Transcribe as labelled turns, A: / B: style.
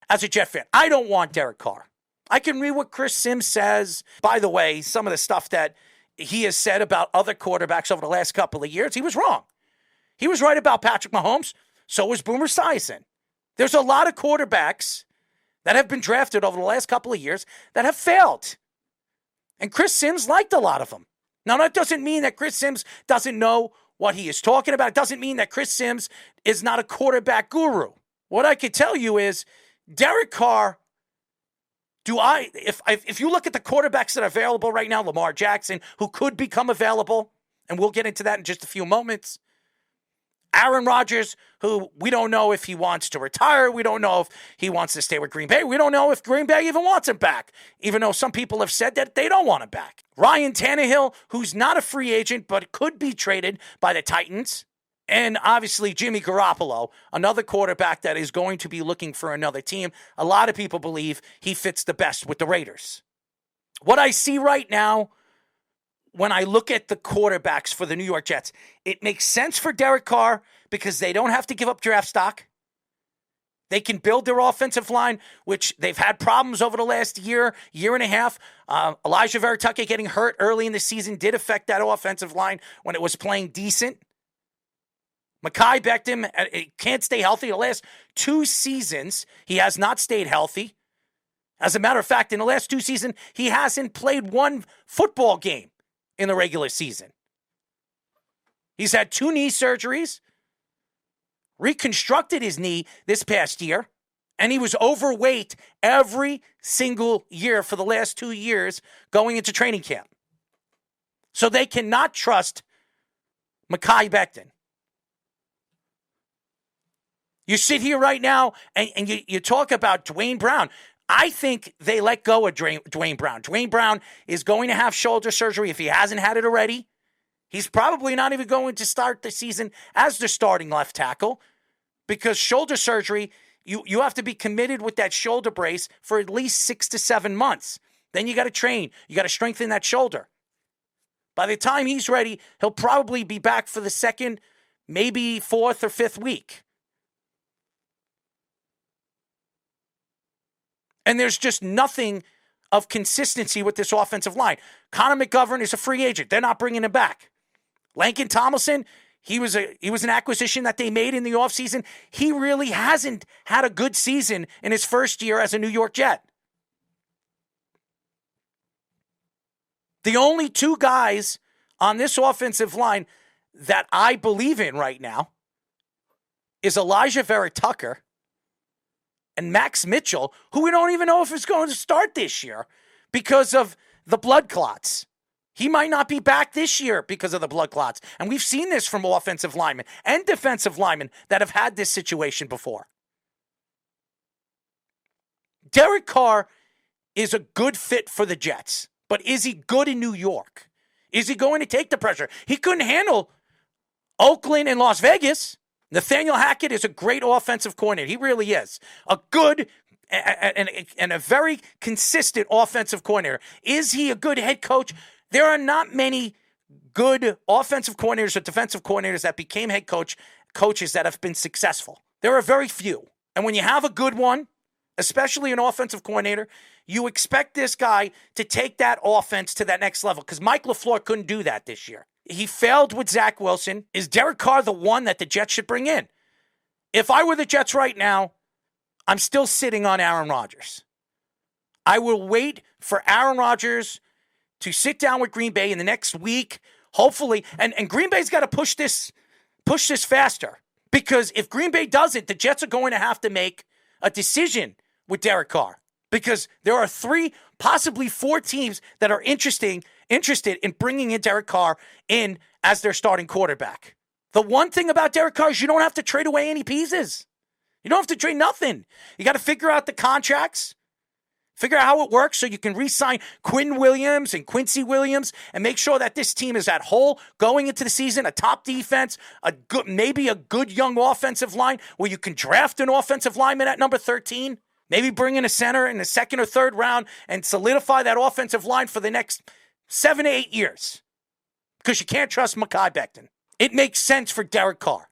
A: as a Jet fan. I don't want Derek Carr. I can read what Chris Sims says. By the way, some of the stuff that he has said about other quarterbacks over the last couple of years, he was wrong. He was right about Patrick Mahomes. So was Boomer Esiason. There's a lot of quarterbacks that have been drafted over the last couple of years that have failed. And Chris Sims liked a lot of them. Now, that doesn't mean that Chris Sims doesn't know what he is talking about. It doesn't mean that Chris Sims is not a quarterback guru. What I could tell you is Derek Carr, if you look at the quarterbacks that are available right now, Lamar Jackson, who could become available, and we'll get into that in just a few moments. Aaron Rodgers, who we don't know if he wants to retire. We don't know if he wants to stay with Green Bay. We don't know if Green Bay even wants him back, even though some people have said that they don't want him back. Ryan Tannehill, who's not a free agent but could be traded by the Titans. And obviously Jimmy Garoppolo, another quarterback that is going to be looking for another team. A lot of people believe he fits the best with the Raiders. What I see right now, when I look at the quarterbacks for the New York Jets, it makes sense for Derek Carr because they don't have to give up draft stock. They can build their offensive line, which they've had problems over the last year and a half. Elijah Vera-Tucker getting hurt early in the season did affect that offensive line when it was playing decent. Mekhi Becton can't stay healthy. The last 2 seasons, he has not stayed healthy. As a matter of fact, in the last 2 seasons, he hasn't played 1 football game in the regular season. He's had 2 knee surgeries, reconstructed his knee this past year, and he was overweight every single year for the last 2 years going into training camp. So they cannot trust Mekhi Becton. You sit here right now and you talk about Dwayne Brown. I think they let go of Dwayne Brown. Dwayne Brown is going to have shoulder surgery if he hasn't had it already. He's probably not even going to start the season as the starting left tackle because shoulder surgery, you have to be committed with that shoulder brace for at least 6 to 7 months. Then you got to train. You got to strengthen that shoulder. By the time he's ready, he'll probably be back for the 2nd, maybe 4th or 5th week. And there's just nothing of consistency with this offensive line. Connor McGovern is a free agent. They're not bringing him back. Laken Tomlinson, he was an acquisition that they made in the offseason. He really hasn't had a good season in his first year as a New York Jet. The only 2 guys on this offensive line that I believe in right now is Elijah Vera-Tucker and Max Mitchell, who we don't even know if he's going to start this year because of the blood clots. He might not be back this year because of the blood clots. And we've seen this from offensive linemen and defensive linemen that have had this situation before. Derek Carr is a good fit for the Jets, but is he good in New York? Is he going to take the pressure? He couldn't handle Oakland and Las Vegas. Nathaniel Hackett is a great offensive coordinator. He really is. A good and a very consistent offensive coordinator. Is he a good head coach? There are not many good offensive coordinators or defensive coordinators that became head coaches that have been successful. There are very few. And when you have a good one, especially an offensive coordinator, you expect this guy to take that offense to that next level because Mike LaFleur couldn't do that this year. He failed with Zach Wilson. Is Derek Carr the one that the Jets should bring in? If I were the Jets right now, I'm still sitting on Aaron Rodgers. I will wait for Aaron Rodgers to sit down with Green Bay in the next week, hopefully. And Green Bay's got to push this faster because if Green Bay doesn't, the Jets are going to have to make a decision with Derek Carr because there are 3, possibly 4 teams that are interested in bringing in Derek Carr in as their starting quarterback. The one thing about Derek Carr is you don't have to trade away any pieces. You don't have to trade nothing. You got to figure out the contracts, figure out how it works so you can re-sign Quinn Williams and Quincy Williams and make sure that this team is at whole going into the season, a top defense, maybe a good young offensive line where you can draft an offensive lineman at number 13, maybe bring in a center in the 2nd or 3rd round and solidify that offensive line for the next 7 to 8 years because you can't trust Mekhi Becton. It makes sense for Derek Carr.